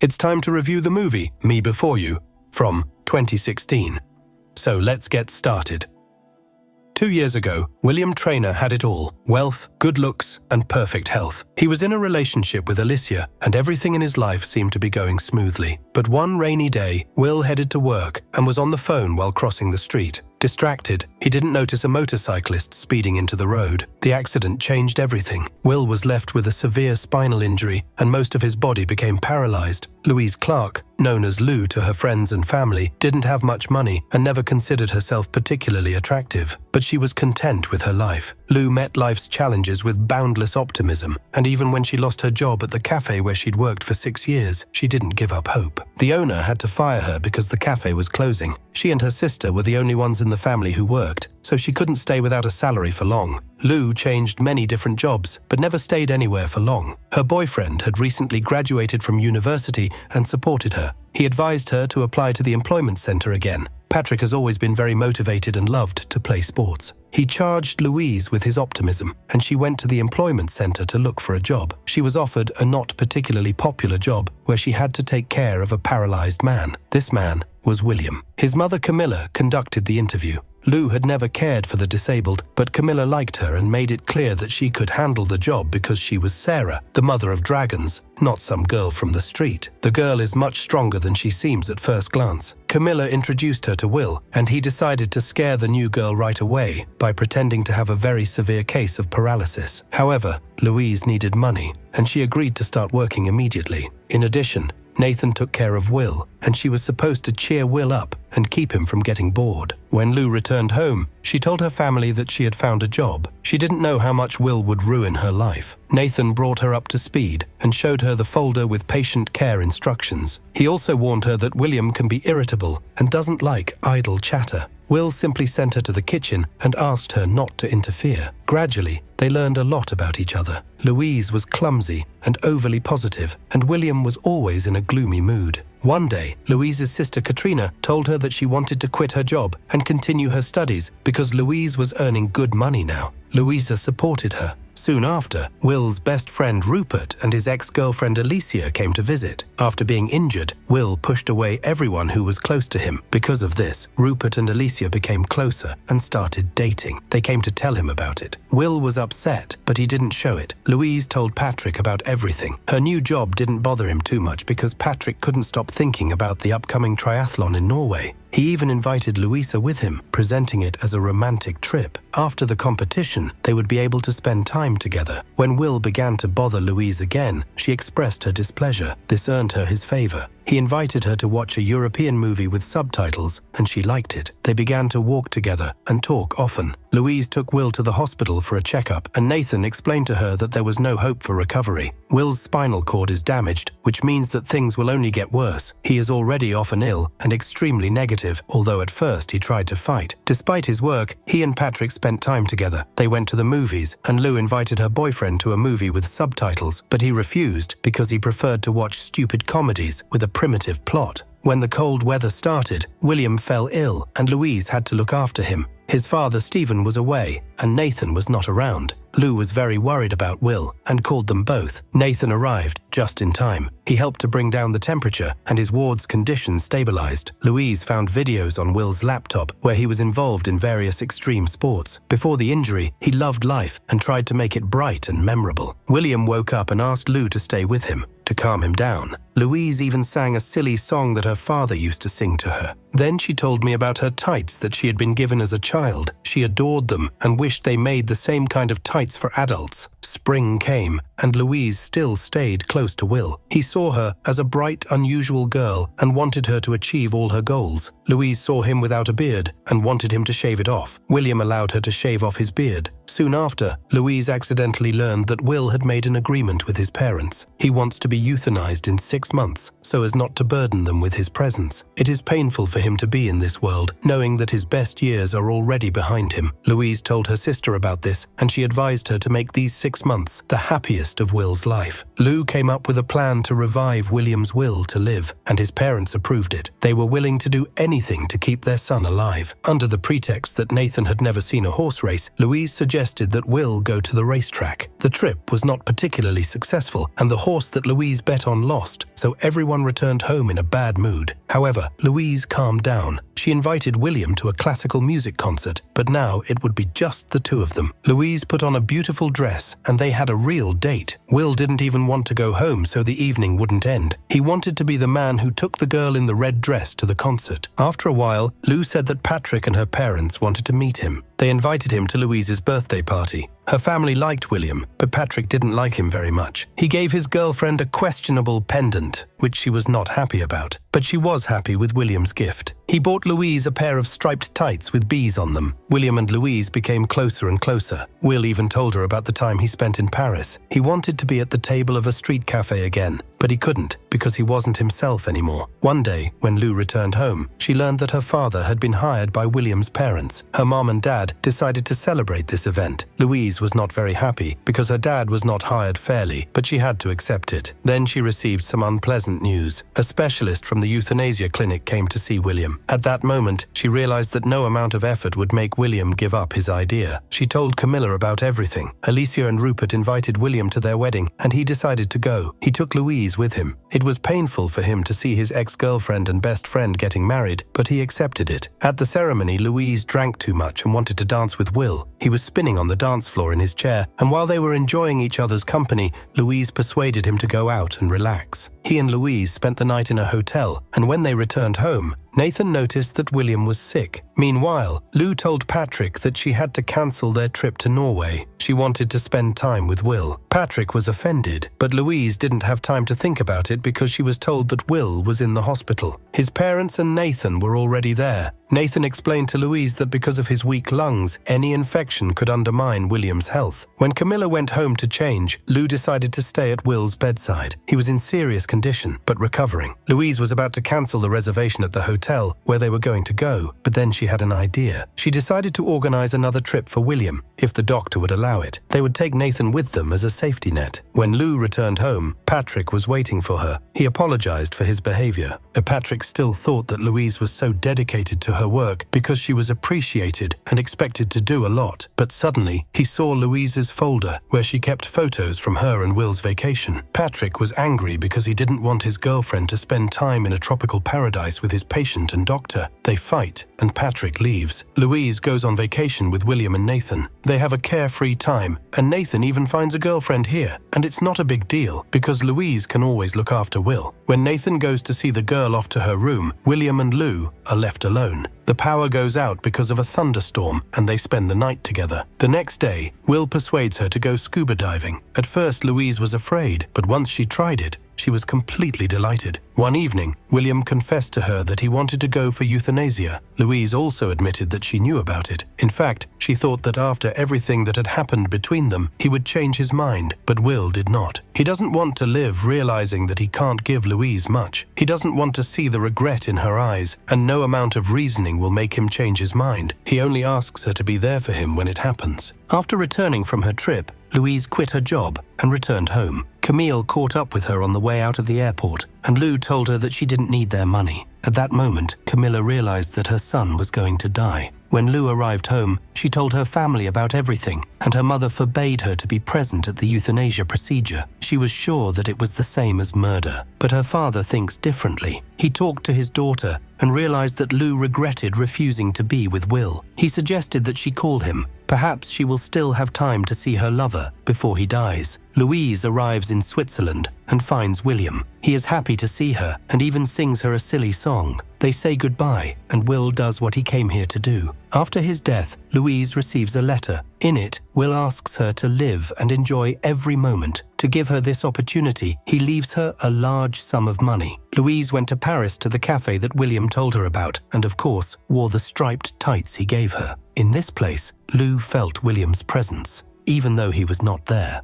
It's time to review the movie Me Before You from 2016. So let's get started. 2 years ago, William Traynor had it all: wealth, good looks, and perfect health. He was in a relationship with Alicia, and everything in his life seemed to be going smoothly. But one rainy day, Will headed to work and was on the phone while crossing the street. Distracted, he didn't notice a motorcyclist speeding into the road. The accident changed everything. Will was left with a severe spinal injury, and most of his body became paralyzed. Louise Clark, known as Lou to her friends and family, didn't have much money and never considered herself particularly attractive. But she was content with her life. Lou met life's challenges with boundless optimism, and even when she lost her job at the cafe where she'd worked for 6 years, she didn't give up hope. The owner had to fire her because the cafe was closing. She and her sister were the only ones in the family who worked, so she couldn't stay without a salary for long. Lou changed many different jobs, but never stayed anywhere for long. Her boyfriend had recently graduated from university and supported her. He advised her to apply to the employment center again. Patrick has always been very motivated and loved to play sports. He charged Louise with his optimism, and she went to the employment center to look for a job. She was offered a not particularly popular job where she had to take care of a paralyzed man. This man was William. His mother Camilla conducted the interview. Lou had never cared for the disabled, but Camilla liked her and made it clear that she could handle the job because she was Sarah, the mother of dragons, not some girl from the street. The girl is much stronger than she seems at first glance. Camilla introduced her to Will, and he decided to scare the new girl right away by pretending to have a very severe case of paralysis. However, Louise needed money, and she agreed to start working immediately. In addition, Nathan took care of Will, and she was supposed to cheer Will up and keep him from getting bored. When Lou returned home, she told her family that she had found a job. She didn't know how much Will would ruin her life. Nathan brought her up to speed and showed her the folder with patient care instructions. He also warned her that William can be irritable and doesn't like idle chatter. Will simply sent her to the kitchen and asked her not to interfere. Gradually, they learned a lot about each other. Louise was clumsy and overly positive, and William was always in a gloomy mood. One day, Louise's sister Katrina told her that she wanted to quit her job and continue her studies because Louise was earning good money now. Louisa supported her. Soon after, Will's best friend Rupert and his ex-girlfriend Alicia came to visit. After being injured, Will pushed away everyone who was close to him. Because of this, Rupert and Alicia became closer and started dating. They came to tell him about it. Will was upset, but he didn't show it. Louise told Patrick about everything. Her new job didn't bother him too much because Patrick couldn't stop thinking about the upcoming triathlon in Norway. He even invited Louisa with him, presenting it as a romantic trip. After the competition, they would be able to spend time together. When Will began to bother Louise again, she expressed her displeasure. This earned her his favor. He invited her to watch a European movie with subtitles, and she liked it. They began to walk together and talk often. Louise took Will to the hospital for a checkup, and Nathan explained to her that there was no hope for recovery. Will's spinal cord is damaged, which means that things will only get worse. He is already often ill and extremely negative, although at first he tried to fight. Despite his work, he and Patrick spent time together. They went to the movies, and Lou invited her boyfriend to a movie with subtitles, but he refused because he preferred to watch stupid comedies with a primitive plot. When the cold weather started, William fell ill, and Louise had to look after him. His father, Stephen, was away, and Nathan was not around. Lou was very worried about Will and called them both. Nathan arrived just in time. He helped to bring down the temperature, and his ward's condition stabilized. Louise found videos on Will's laptop where he was involved in various extreme sports. Before the injury, he loved life and tried to make it bright and memorable. William woke up and asked Lou to stay with him, to calm him down. Louise even sang a silly song that her father used to sing to her. Then she told me about her tights that she had been given as a child. She adored them and wished they made the same kind of tights for adults. Spring came, and Louise still stayed close to Will. He saw her as a bright, unusual girl and wanted her to achieve all her goals. Louise saw him without a beard and wanted him to shave it off. William allowed her to shave off his beard. Soon after, Louise accidentally learned that Will had made an agreement with his parents. He wants to be euthanized in 6 months so as not to burden them with his presence. It is painful for him to be in this world, knowing that his best years are already behind him. Louise told her sister about this, and she advised her to make these 6 6 months, the happiest of Will's life. Lou came up with a plan to revive William's will to live, and his parents approved it. They were willing to do anything to keep their son alive. Under the pretext that Nathan had never seen a horse race, Louise suggested that Will go to the racetrack. The trip was not particularly successful, and the horse that Louise bet on lost, so everyone returned home in a bad mood. However, Louise calmed down. She invited William to a classical music concert, but now it would be just the two of them. Louise put on a beautiful dress, and they had a real date. Will didn't even want to go home so the evening wouldn't end. He wanted to be the man who took the girl in the red dress to the concert. After a while, Lou said that Patrick and her parents wanted to meet him. They invited him to Louise's birthday party. Her family liked William, but Patrick didn't like him very much. He gave his girlfriend a questionable pendant, which she was not happy about, but she was happy with William's gift. He bought Louise a pair of striped tights with bees on them. William and Louise became closer and closer. Will even told her about the time he spent in Paris. He wanted to be at the table of a street cafe again, but he couldn't because he wasn't himself anymore. One day, when Lou returned home, she learned that her father had been hired by William's parents. Her mom and dad decided to celebrate this event. Louise was not very happy because her dad was not hired fairly, but she had to accept it. Then she received some unpleasant news. A specialist from the euthanasia clinic came to see William. At that moment, she realized that no amount of effort would make William give up his idea. She told Camilla about everything. Alicia and Rupert invited William to their wedding, and he decided to go. He took Louise with him. It was painful for him to see his ex-girlfriend and best friend getting married, but he accepted it. At the ceremony, Louise drank too much and wanted to dance with Will. He was spinning on the dance floor in his chair, and while they were enjoying each other's company, Louise persuaded him to go out and relax. He and Louise spent the night in a hotel, and when they returned home, Nathan noticed that William was sick. Meanwhile, Lou told Patrick that she had to cancel their trip to Norway. She wanted to spend time with Will. Patrick was offended, but Louise didn't have time to think about it because she was told that Will was in the hospital. His parents and Nathan were already there. Nathan explained to Louise that because of his weak lungs, any infection could undermine William's health. When Camilla went home to change, Lou decided to stay at Will's bedside. He was in serious condition, but recovering. Louise was about to cancel the reservation at the hotel where they were going to go, but then she had an idea. She decided to organize another trip for William, if the doctor would allow it. They would take Nathan with them as a safety net. When Lou returned home, Patrick was waiting for her. He apologized for his behavior. Patrick still thought that Louise was so dedicated to her work because she was appreciated and expected to do a lot. But suddenly, he saw Louise's folder where she kept photos from her and Will's vacation. Patrick was angry because he didn't want his girlfriend to spend time in a tropical paradise with his patient and doctor. They fight, and Patrick leaves. Louise goes on vacation with William and Nathan. They have a carefree time, and Nathan even finds a girlfriend here. And it's not a big deal because Louise can always look after Will. When Nathan goes to see the girl off to her room, William and Lou are left alone. The power goes out because of a thunderstorm, and they spend the night together. The next day, Will persuades her to go scuba diving. At first, Louise was afraid, but once she tried it, she was completely delighted. One evening, William confessed to her that he wanted to go for euthanasia. Louise also admitted that she knew about it. In fact, she thought that after everything that had happened between them, he would change his mind, but Will did not. He doesn't want to live realizing that he can't give Louise much. He doesn't want to see the regret in her eyes, and no amount of reasoning will make him change his mind. He only asks her to be there for him when it happens. After returning from her trip, Louise quit her job and returned home. Camille caught up with her on the way out of the airport, and Lou told her that she didn't need their money. At that moment, Camilla realized that her son was going to die. When Lou arrived home, she told her family about everything, and her mother forbade her to be present at the euthanasia procedure. She was sure that it was the same as murder, but her father thinks differently. He talked to his daughter and realized that Lou regretted refusing to be with Will. He suggested that she call him. Perhaps she will still have time to see her lover before he dies. Louise arrives in Switzerland and finds William. He is happy to see her and even sings her a silly song. They say goodbye, and Will does what he came here to do. After his death, Louise receives a letter. In it, Will asks her to live and enjoy every moment. To give her this opportunity, he leaves her a large sum of money. Louise went to Paris to the cafe that William told her about, and of course, wore the striped tights he gave her. In this place, Lou felt William's presence, even though he was not there.